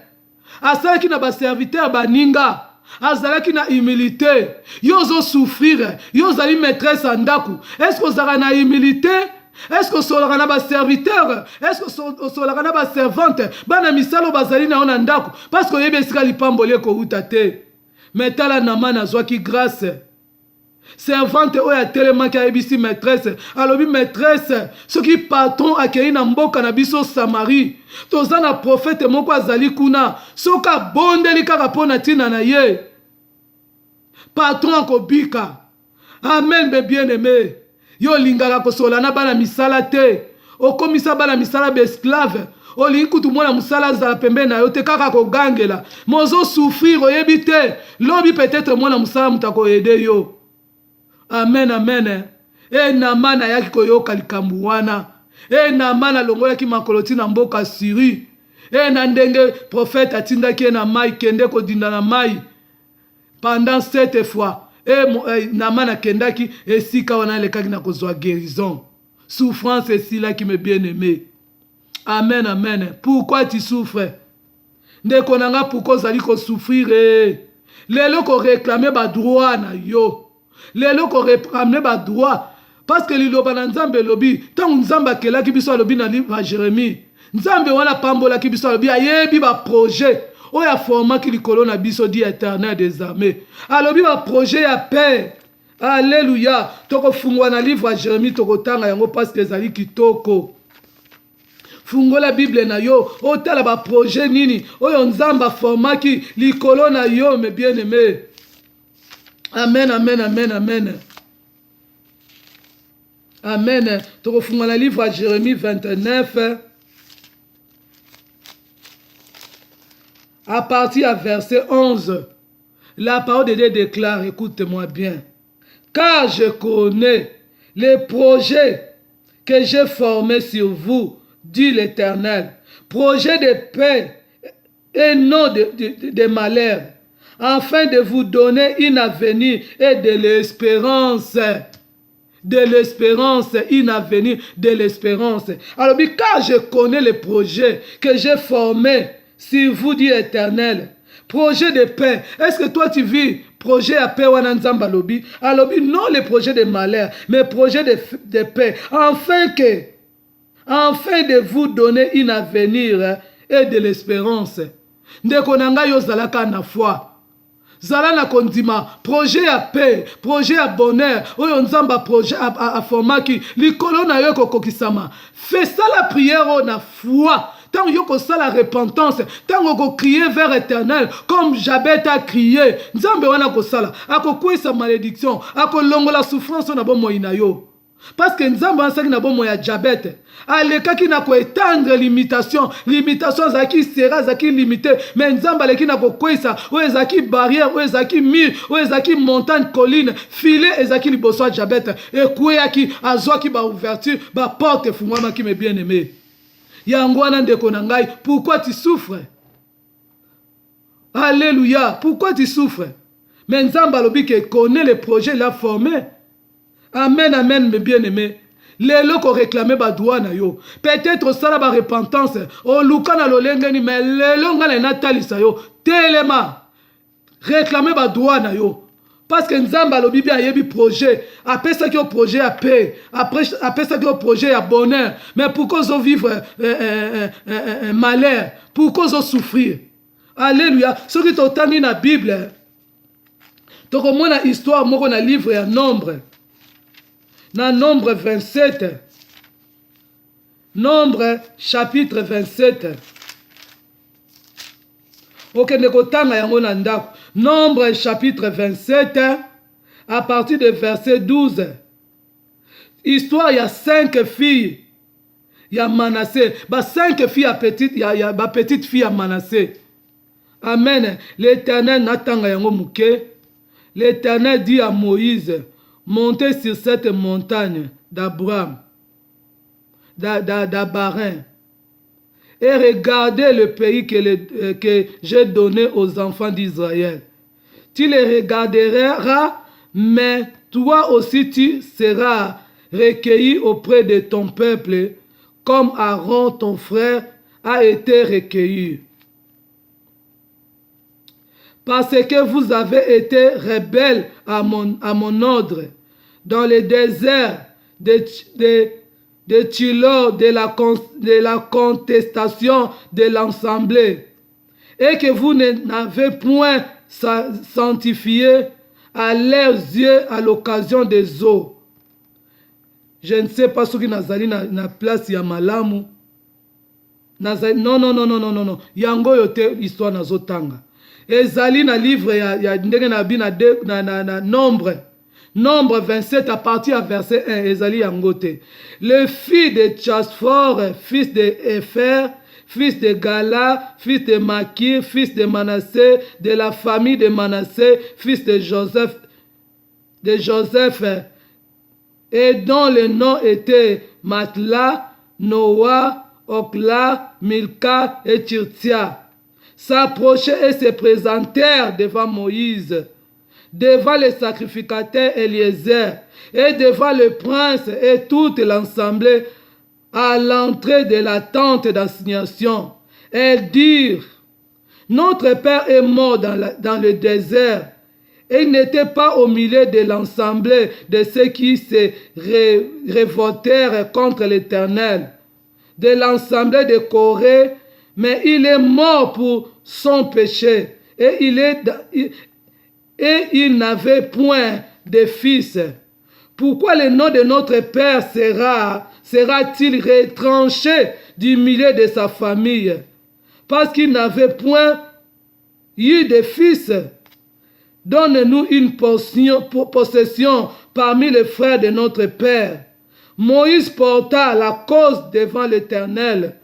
Asalaki na ba serviteur baninga. azalaki na humilité, yo ozo souffrir, yo ozali maîtresse andaku, est-ce que ozalaka na humilité? Est-ce que osolaka na ba serviteur? Est-ce que osolaka na ba servante? Bana misalo bazali na ona ndaku parce que oyebi esika lipamboli ekouta te. Mais tala Naman azwaki grâce. Servante oyo atelemaki ayebisi maîtresse, alobi maîtresse, soki patron akei na mboka na biso Samarie, toza na prophète moko azali kuna, soki abondeli kaka mpona ntina na ye, patron akobika. Amen, be bien aimé. Yo lingaka kosola na bana misala te, okomisa bana misala be esclave, olingi kutu mwana musala azala pembe na yo te kaka kogangela, mozo souffrir oyebi te, lobi peut-être mwana musala mutako ede yo. Amen, amen. E Naman ayaki koyoka likambo wana. E Naman alongolaki makoloti na mboka Syrie. E na ndenge prophète atindaki na mai kende kodinda na mai. Pendant 7 fois. Naman akendaki esika wana lekaki na kozwa guérison. Souffrance esilaki me bien-aimé. Amen, amen. Pourquoi tu souffres? Ndeko nanga pourquoi ozali ko souffrir? Lelo ko réclamer ba droit na yo. Lelo ko ramener ba droit parce que liloba na Nzambe lobi tangu Nzambe akelaki biso lobi na livre Jérémie, Nzambe wana pambola ki biso lobi ayebi ba projet oya forma ki likolo na biso di Éternel des armées, alobi ba projet ya paix. Alléluia. Toko fungwa na livre Jérémie toko tanga yango parce que ezali kitoko. Fungola Bible na yo otala ba projet nini oyo Nzambe forma ki likolo na yo, mes bien-aimés. Amen, amen, amen, amen. Amen. Tu refonds le livre à Jérémie 29. À partir à verset 11. La parole de Dieu déclare, écoute-moi bien. Car je connais les projets que j'ai formés sur vous, dit l'Éternel. Projets de paix et non de malheur, afin de vous donner une avenir et de l'espérance. De l'espérance, une avenir, de l'espérance. Alors, car je connais les projets que j'ai formés sur vous, dit l'Éternel. Projet de paix. Est-ce que toi tu vis projet à paix ou Nzamba lobi? Alors, non les projets de malheur, mais projet de paix. Afin de vous donner une avenir et de l'espérance. Ndeko nanga yo zalaka na foi. Zala na kondima, projet à paix, projet à bonheur, oyo Nzamba projet à formaki, likolo na yo kokokisama. Fais ça la prière na foi. Tant que ça la repentance, tant que crier vers l'Éternel, comme Jabet a crié, Nzambe wana ko sala, ako kwe sa malédiction, ako longo la souffrance na bon moina yo. Parce que Nzambe ansaki na bon moya Jabet, alekaki na ko étendre limitation zaki sera zaki limité, mais Nzambe aleki na ko kwesa, o ezaki barrière, o ezaki mur, o ezaki montagne colline, filet ezaki liboso Jabet, et kweyaki azwaki ba ouverture, ba porte fungwama ki me bien aimé. Yangwana ndeko na ngai, pourquoi tu souffres? Alléluia, pourquoi tu souffres? Mais Nzamba lobi que connaît les projets il a formé. Amen, amen, mes bien-aimés. Lelo ko réclamer ba droit na yo. Peut-être ça ba repentance. O luka na lolengeni mais lelo ngala na talisa yo. Telema. Réclamer ba droit na yo. Parce que Nzamba lobi bien yebi projet. Après ça qui au projet à paix. Après ça qui au projet à bonheur. Mais pourquoi ils vivre malheur? Pourquoi ils souffrir? Alléluia. Ce qui t'entendent dans la Bible. Tu comprends la histoire, moi on a livre à Nombre. Dans Nombre 27. Nombre chapitre 27. Ok, nekotanga yango na ndako. Nombre chapitre 27, à partir de verset 12. Histoire, il y a 5 filles. Il y a Manassé. 5 filles à petite, il y a petite fille à Manassé. Amen. L'Éternel n'attanga yango mouké. L'Éternel dit à Moïse, montez sur cette montagne d'Abraham, d'Abarin, et regardez le pays que j'ai donné aux enfants d'Israël. Tu les regarderas, mais toi aussi tu seras recueilli auprès de ton peuple, comme Aaron, ton frère, a été recueilli. parce que vous avez été rebelles à mon ordre, dans le désert de Tchilo, de la contestation de l'Assemblée, et que vous n'avez point sanctifié à leurs yeux à l'occasion des eaux. Je ne sais pas ce qui nazali na place ya malamu. Non. Yango yote histoire nazotanga. Ezali na livre ya ndenge na bi na nombre. Nombre 27 à partir à verset 1. Ezali yango te. Le fils de Chasfor, fils de Epher, fils de Gala, fils de Makir, fils de Manassé, de la famille de Manassé, fils de Joseph, et dont le nom était Matla, Noah, Okla, Milka et Tirtia, s'approchaient et se présentèrent devant Moïse, devant le sacrificateur Eliezer et devant le prince et toute l'assemblée à l'entrée de la tente d'assignation. Elles dirent: notre père est mort dans le désert, et il n'était pas au milieu de l'assemblée de ceux qui se révoltèrent contre l'Éternel, de l'assemblée de Corée, mais il est mort pour son péché, et il n'avait point de fils. Pourquoi le nom de notre père sera-t-il retranché du milieu de sa famille? Parce qu'il n'avait point eu de fils. Donne-nous une possession parmi les frères de notre père. Moïse porta la cause devant l'Éternel.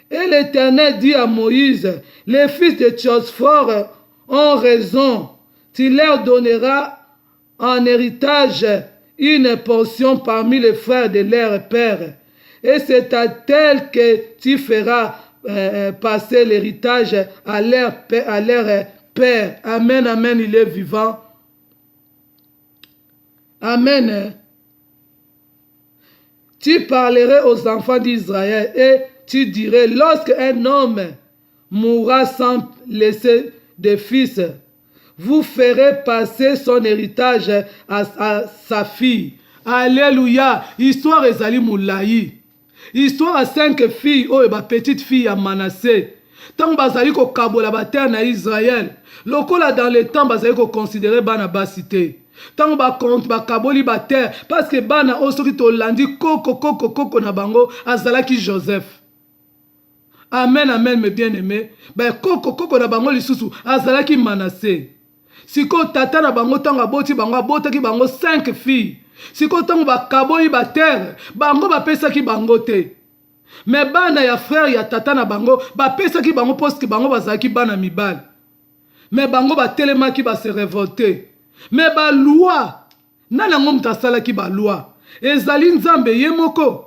Et l'Éternel dit à Moïse: les fils de Tchosphore ont raison. Tu leur donneras en héritage une portion parmi les frères de leur père. Et c'est à tel que tu feras passer l'héritage à leur père. Amen, amen, il est vivant. Amen. Tu parlerais aux enfants d'Israël et tu dirais: lorsque un homme mourra sans laisser de fils, vous ferez passer son héritage à sa fille. Alléluia. Histoire ezali moulayi. Histoire à 5 filles, oh, ma petite fille à Manassé. Tant bazali ko kabola ba terre na Israël. Lokola dans le temps bazali ko considérer bana basité. Tant ba compte ba kaboli ba terre parce que bana osoki to landi koko na bango azalaki Joseph. Amen, amen, mes bien-aimés. Ben koko na bango lisusu azalaki Manassé. Siko tata na bango tanga boti bango abotaki bango 5 filles. Siko tango ba kaboyi ba terre bango ba pesaki bango te. Mais bana ya frère ya tata na bango ba pesaki bango poste bango bazaki bana mibal. Mais bango ba telemaki ba se révolter. Mais ba loi nana ngom tasalaki ba loi. Ezali nzambe ye moko.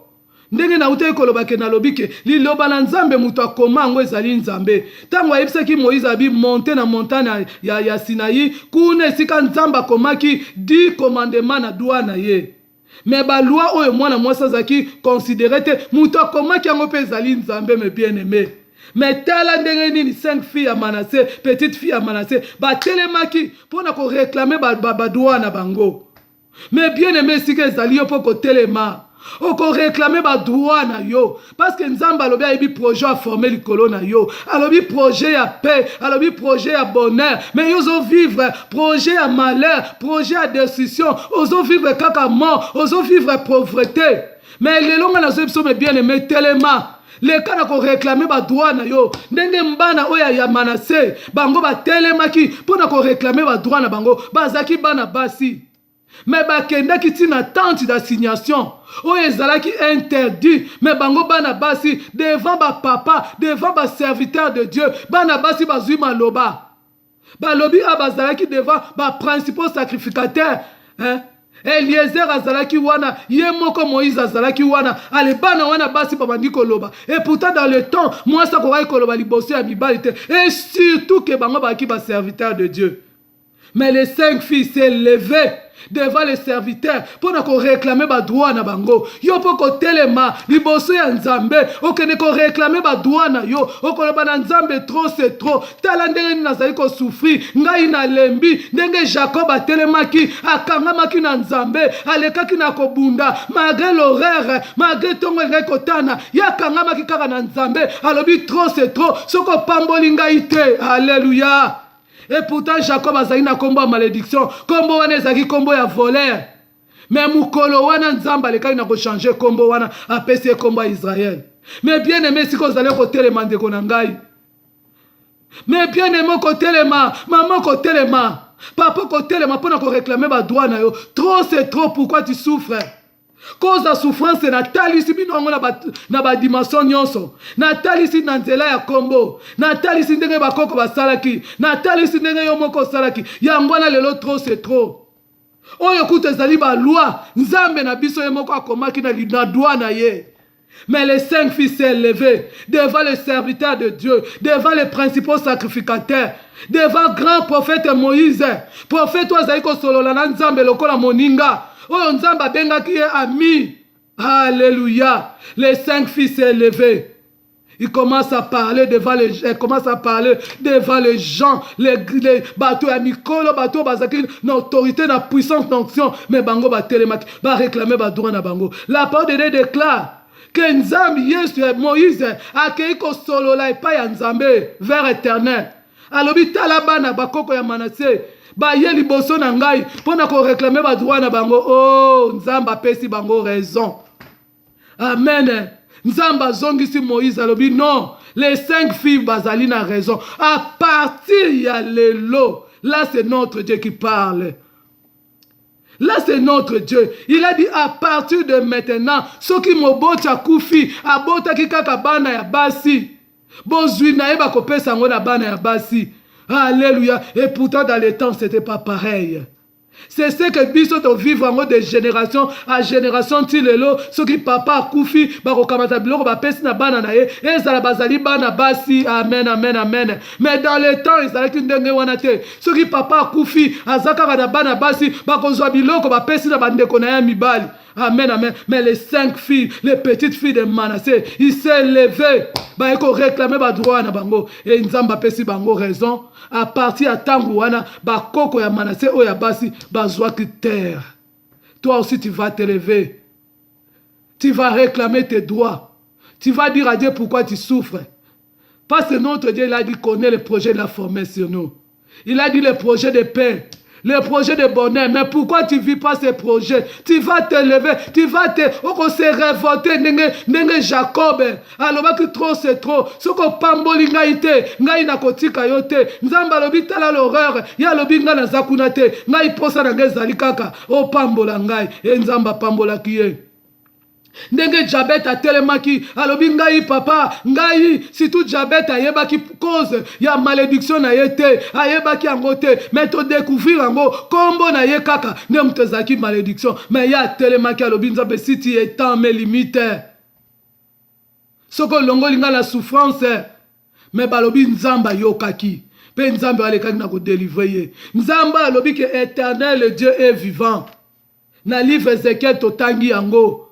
Ndenge na ute koloba ke na lobike liloba na nzambe mutu akoma ngo ezali nzambe. Tango ayebisaki Moïse abi monter na montagne ya Sinaï kuna esika nzamba komaki 10 commandements na doigt na ye. Mais ba loi oyo mwana mwasa zaki considéré te mutu akomaki yango pe ezali nzambe, mes bien-aimés. Mais tala ndenge nini 5 filles à Manassé, petite fille à Manassé, ba telemaki pona ko réclamer ba doigt na bango. Mais bien-aimés, si que ezali yo poko telema oko réclamer ba droit na yo parce que nzamba alobi ayebi projet à former likolo na yo, alobi projet à paix, alobi projet à bonheur, mais yo zo vivre projet à malheur, projet à destruction, ozo vivre kaka mort, ozo vivre pauvreté. Mais les longs na zo biso me bien aimé tellement les cas ko réclamer ba droit na yo ndenge mbana oya ya Manassé bango ba telemaki pona ko réclamer ba droit na bango bazaki bana basi. Mais bakenda ki tina tente d'assignation o ezalaki interdit, mais bango bana basi devant ba papa, devant ba serviteur de Dieu, bana basi bazui maloba balobi abazalaki devant ba principaux sacrificateurs, hein? Eliezer azalaki wana, ye moko Moïse azalaki wana, ale bana wana basi babandi koloba. Et pourtant dans le temps moi ça korai koloba liboso ya mibali te, et surtout que bango baki ba serviteur de Dieu. Mais les 5 filles s'est levé devant les serviteurs pour réclamer ba droit na bango. Yo poko telema liboso ya nzambe okene ko réclamer ba droit na yo okoloba na nzambe trop c'est trop. Tala ndenge nazali ko souffrir ngai na lembi ndenge Jacob atelemaki akangamaki na nzambe alekaki na kobunda malgré l'horaire malgré tongo ngai kotana yakangamaki kaka na nzambe alobi trop c'est trop soko pamboli ngai te. Alléluia. Et pourtant Jacob azali na kombo ya malédiction kombo wana ezaki kombo ya voleur mais mukolo wana nzamba lekaki na ko changer kombo wana apesi kombo ya Israël. Mais bien aimé si ko zali ko telema ndeko na ngai, mais bien aimé ko telema maman ko telema papa ko telema pona ko réclamer ba droit na yo. Trop c'est trop. Pourquoi tu souffres? Cause la souffrance na talisi binongo na ba dimension nyonso na talisi na nzela ya kombo na talisi ndenge bakoko basalaki na talisi ndenge yo moko salaki yango na lelo trop c'est trop. Oyo kuta ezali ba loi nzambe na biso ye moko akomaki na droit na ye. Mais les 5 filles s'est levées devant les serviteurs de Dieu, devant les principaux sacrificateurs, devant grand prophète Moïse. Prophète Oazali ko solola na nzambe lokola moninga. Oh, nzamba benga qui est ami. Alléluia. Les 5 filles s'est levées. Il commence à parler devant les gens, les bateaux à Mikolo, bateaux bazaki, l'autorité, la puissance, l'onction, mais bango ba télémat, ba réclamer ba droit na bango. La parole de Dieu déclare que Nzambe Yesu Moïse a accueilli ko solo la epa ya Nzambe vers éternel. Alobi talabana bakoko ya Manassé. Ba ye liboso na ngai pona ko réclamer ba droit na bango. Oh, Nzamba pesi bango raison. Amen. Nzamba zongisi Moïse alobi non, les 5 filles bazali na raison. À partir ya lelo, là c'est notre Dieu qui parle. Là c'est notre Dieu. Il a dit à partir de maintenant, ceux qui mobota kufi, abota ki kaka bana ya basi. Bozui na eba kopesa ngo na bana ya basi. Alléluia. Et pourtant, dans les temps, ce n'était pas pareil. C'est ce que biso to vivre de génération à génération tilelo ce qui papa kufi bako kamata biloko ba pesi na bana na ye ezala bazali bana basi. Amen amen amen. Mais dans les temps ezala ki ndenge wana te ce qui papa kufi azaka na bana basi bako zwa biloko ba pesi na bandeko na ya mibali. Amen, amen. Mais les 5 filles, les petites filles de Manassé, ils s'est levé. Bah, ils ont réclamé ba droit na bango. Et Nzamba pesi bango raison. À partir de Tangouana, bah, koko ya Manassé, o ya basi, bah, zoa ki terre. Toi aussi, tu vas te lever. Tu vas réclamer tes droits. Tu vas dire à Dieu pourquoi tu souffres. Parce que notre Dieu, il a dit qu'on connaît le projet de la formation sur nous. Il a dit le projet de paix. Le projet de bonheur, mais pourquoi tu ne vis pas ces projets? Tu vas te lever, tu vas te... On s'est révolté, nenge Jacob. Alors que trop c'est trop. Ce qu'on pamboli ngaïte, ngaï na kotika yote. Nzamba lobi tala l'horreur. Ya lobi nga na zakunate. Ngaï posa na nge zalikaka. O pambola ngaï. E nzamba pambola kiye. Ndenge Jabet a telemaki alobi ngai papa ngai si tout Jabet ayeba ki cause ya malédiction na yete ayeba ki angote mais to découvrir ango kombo na ye kaka ne mtezaki malédiction mais ya telemaki alobi nzambe si tu étends mes limites soko longo linga la souffrance mais balobi nzamba yokaki pe nzambe alekaki na ko délivrer ye nzamba alobi que éternel Dieu est vivant na livre Ézéchiel totangi yango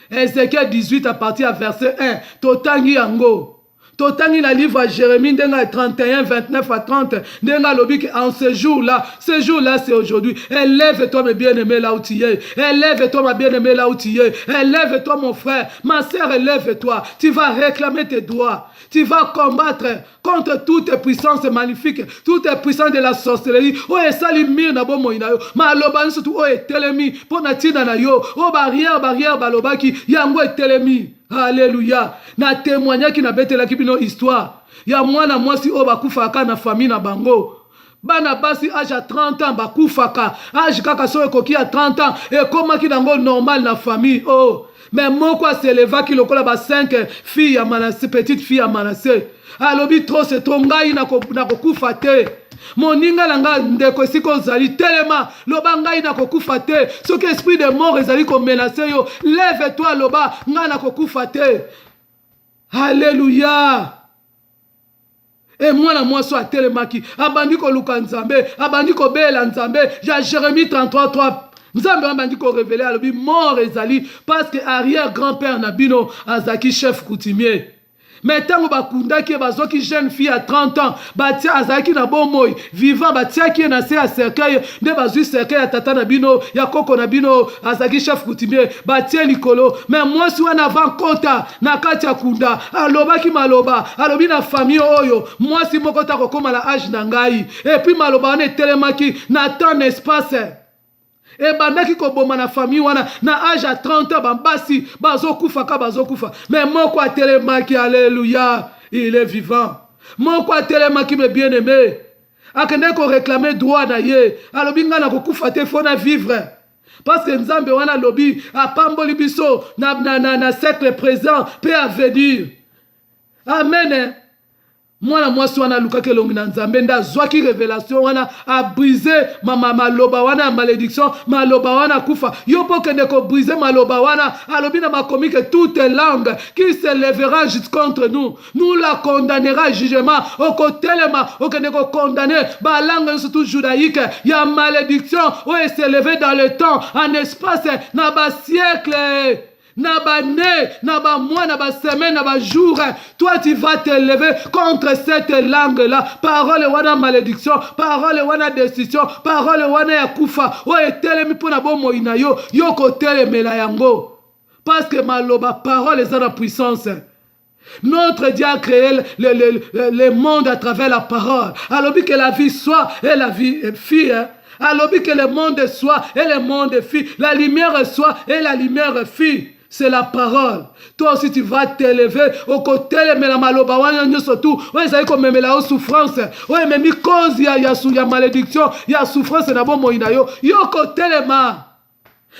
Ézéchiel 18 à partir du verset 1. Totangi yango. Totangi na livre à Jérémie 31, 29 à 30. Denga lobi en ce jour-là c'est aujourd'hui. Élève-toi mes bien-aimés là où tu es. Élève-toi ma bien-aimée là où tu es. Élève-toi mon frère. Ma sœur, élève-toi. Tu vas réclamer tes droits. Tu vas combattre contre toutes les puissances magnifiques, toutes les puissances de la sorcellerie. Oh, et salimir na bo moina yo. Ma loba surtout oh et telemi pour na tina na yo. Oh barrière balobaki yango et telemi. Alléluia. Na témoigner qui na betela ki bino histoire. Ya mwana mwasi o bakufaka na famille na bango. Bana basi âge à 30 ans bakufaka. Âge kaka so ekoki à 30 ans et comment ki nango normal na famille. Oh. Mais moko s'éleva ki lokola ba 5 filles à Manassé, petites filles à Manassé. Alobi trop c'est trop ngai na kokufa te. Moninga langa ndeko siko zali telema loba ngai na kokufa te. Ce que esprit de mort ezali ko menacer yo. Lève-toi loba ngai na kokufa te. Alléluia. Et moi, la moi, soit telemaki. Abandi ko luka nzambe. Abandi ko bela nzambe. Jérémie 33, 3. Nzambe abandi ko révélé à l'obi mort ezali. Parce que arrière-grand-père Nabino azaki chef coutumier. Mais tant que bakunda qui bazoki jeune fille à 30 ans, batia azaki na bomoy, vivant batia qui na se à cercueil, ne bazui cercueil à tata nabino, ya koko nabino, azaki chef coutumier, batia likolo. Mais moi si on avant kota na kati ya kunda, aloba ki maloba, alobi na famille oyo, moi si moko ta kokoma la âge na ngai, et puis maloba on est telemaki na temps espace. Et bandaki ko boma na famille wana na âge à 30 ans bambasi bazokufa ka bazokufa mais moko atelemaki alléluia il est vivant moko atelemaki me bien-aimé akende ko réclamer droit na ye alobi nga na kokufa te fo na vivre parce que nzambe wana lobi apamboli biso na siècle présent peut à venir amen. Moi mwasi wana lukake longi na nzambe nda zwaki révélation wana a briser maloba wana malédiction maloba wana kufa yo pokende ko briser maloba wana alobi na makomi que toute langue qui se lèvera contre nous la condamnera jugement au kotelema okende ko condamner ba langue surtout judaïque ya malédiction o s'est levé dans le temps en espace na ba siècle na ba né, na ba mois, na ba semaine, na ba jour, toi tu vas te lever contre cette langue-là. Parole wana malédiction, parole wana décision, parole wana yakufa. O etelemi pona bo moina yo, yo ko telemela yango. Parce que maloba parole est en puissance. Notre Dieu a créé le monde à travers la parole. Alors que la vie soit et la vie fille. Alors que le monde soit et le monde fille. La lumière soit et la lumière fille. C'est la parole. Toi aussi tu vas t'élever au côté de la maloba wana surtout. Ouais ça comme même la souffrance. Ouais même cause ya malédiction, ya souffrance na bon moina yo. Yo côté le ma.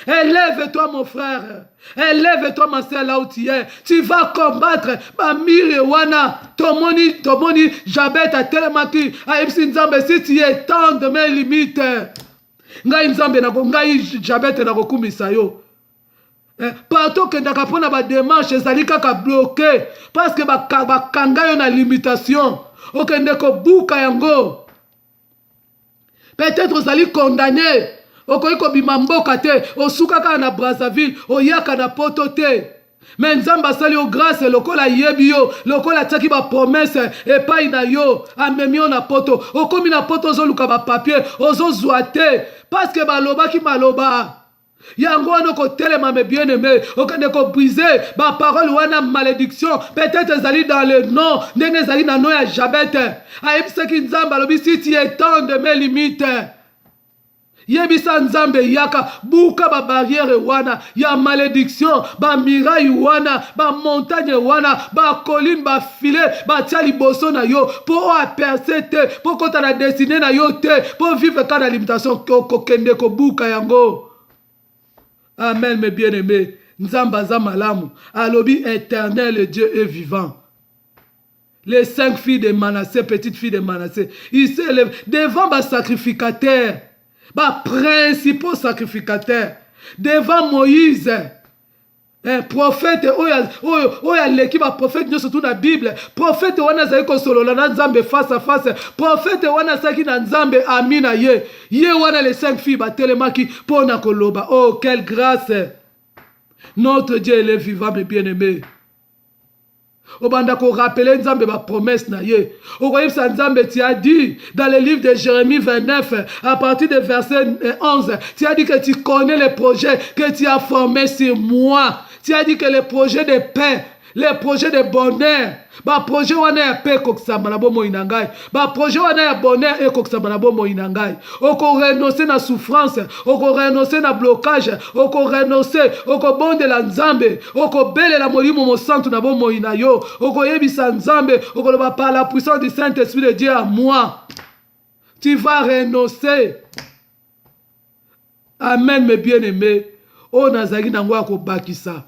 Élève-toi mon frère. Élève-toi ma sœur là où tu es. Tu vas combattre ma mire wana. Tomoni Jabet a tellement qui a Nzambe si tu étends de mes limites. Ngai Nzambe na ngai Jabet na kokumisa yo. Partout que ndakapona ba démarche ezali kaka bloqué parce que ba kanga yo na limitation. Okende ko buka yango. Peut-être osali condamné. Okoyi ko bimamboka te, osuka ka na Brazzaville, oyaka na poto te. Mais nzamba sali o grâce lokola yebi yo, lokola tiaki ba promesse epai na yo, amemi yo na poto. Okomi na poto ozoluka ba papier, ozozwa te parce que baloba ki maloba. Yango wana ko telema me bien-aimé, okende ko briser ba parole wana malédiction, peut-être ezali dans le nom, ndenge ezali na nom ya Jabet. Ayebisaki nzamba lobi si tu étends de mes limites. Yebisa nzambe yaka buka ba barrière wana ya malédiction ba miraille wana ba montagne wana ba colline ba filet ba tia liboso na yo pour apercer te pour kota na destiné na yo te pour vivre ka na limitation ko kende ko buka yango. Amen mes bien-aimés. Nzamba za malamu alobi éternel Dieu est vivant. Les 5 filles de Manassé, petites filles de Manassé, ils s'élèvent devant ba sacrificateur. Ba principaux sacrificateurs devant Moïse, prophète oya leki ba prophète nyo surtout na Bible, prophète wana zali ko solola na Nzambe face à face, prophète wana saki na Nzambe amina ye wana les 5 filles ba telemaki pona koloba. Oh quelle grâce, notre Dieu il est vivant mes bien-aimés. Obanda ko rappeler Nzambe ba promesse na ye. Okoyebisa Nzambe tu as dit dans le livre de Jérémie 29 à partir de verset 11, tu as dit que tu connais les projets que tu as formés sur moi. Tu as dit que les projets de paix, les projets de bonheur, ba projet wana ya paix kokisamba na bomo inangai, ba projet wana ya bonheur e kokisamba na bomo inangai. Oko renoncer na souffrance, oko renoncer na blocage, oko renoncer, oko bonde la Nzambe, oko bele la molimo mo santu na bomo inayo, oko yebisa Nzambe, oko loba par la puissance du Saint-Esprit de Dieu à moi. Tu vas renoncer. Amen mes bien-aimés. O nazaki nango ako bakisa.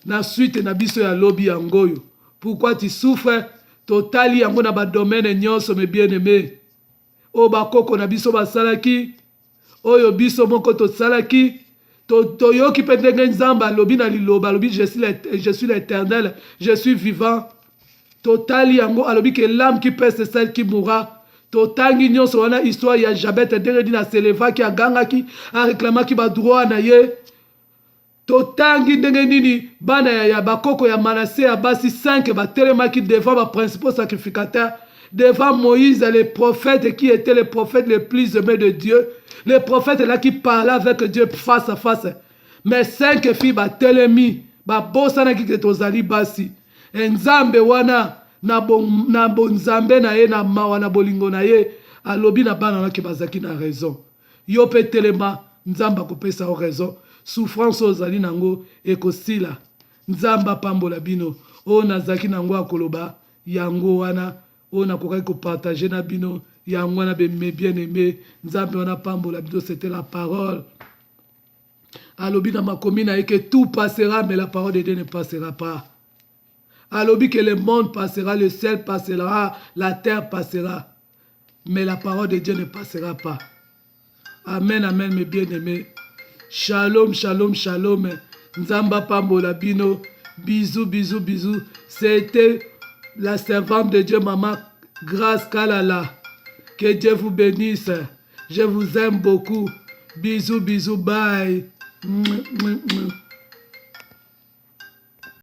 Na suite na biso ya lobi yangoyo. Pourquoi tu souffres? Totali yango na ba domaine nyonso mes bien-aimés. O bakoko na biso basalaki, oyo biso moko to salaki, to yoki pendenge Nzamba lobi na liloba lobi je suis l'Éternel, je suis vivant. totali yango alobi que l'âme qui perd c'est celle qui mourra. Totangi nyonso wana histoire ya Jabet ndenge dina selevaki agangaki areklamaki ba droit na ye. Totangi ndenge nini bana ya bakoko ya Manassé ya basi 5 batelemaki devant ba principaux sacrificateurs, devant Moïse le prophète qui était le prophète le plus aimé de Dieu, le prophète là qui parlait avec Dieu face à face. Mais 5 filles batelemi babosana ki tozali basi nzambe wana na bonzambe na ye na mawa na bolingo na ye alobi na bana ki bazaki na raison. Yo pe telema nzamba kopesa o raison. Souffrance ozali nango ekosila. Nzamba pambola bino o nazaki nango akoloba yango wana o nakokai ko partager na bino yango wana bien aimé nzambe wana pambola bino. C'était la parole. Alobi na makomi na ye que tout passera mais la parole de Dieu ne passera pas. Alobi que le monde passera, le ciel passera, la terre passera, mais la parole de Dieu ne passera pas. Amen, amen, mes bien-aimés. Shalom, shalom, shalom. Nzamba pambola bino. Bisous, bisous, bisous. C'était la servante de Dieu, Maman Grâce Kalala. Que Dieu vous bénisse. Je vous aime beaucoup. Bisous, bisous, bye.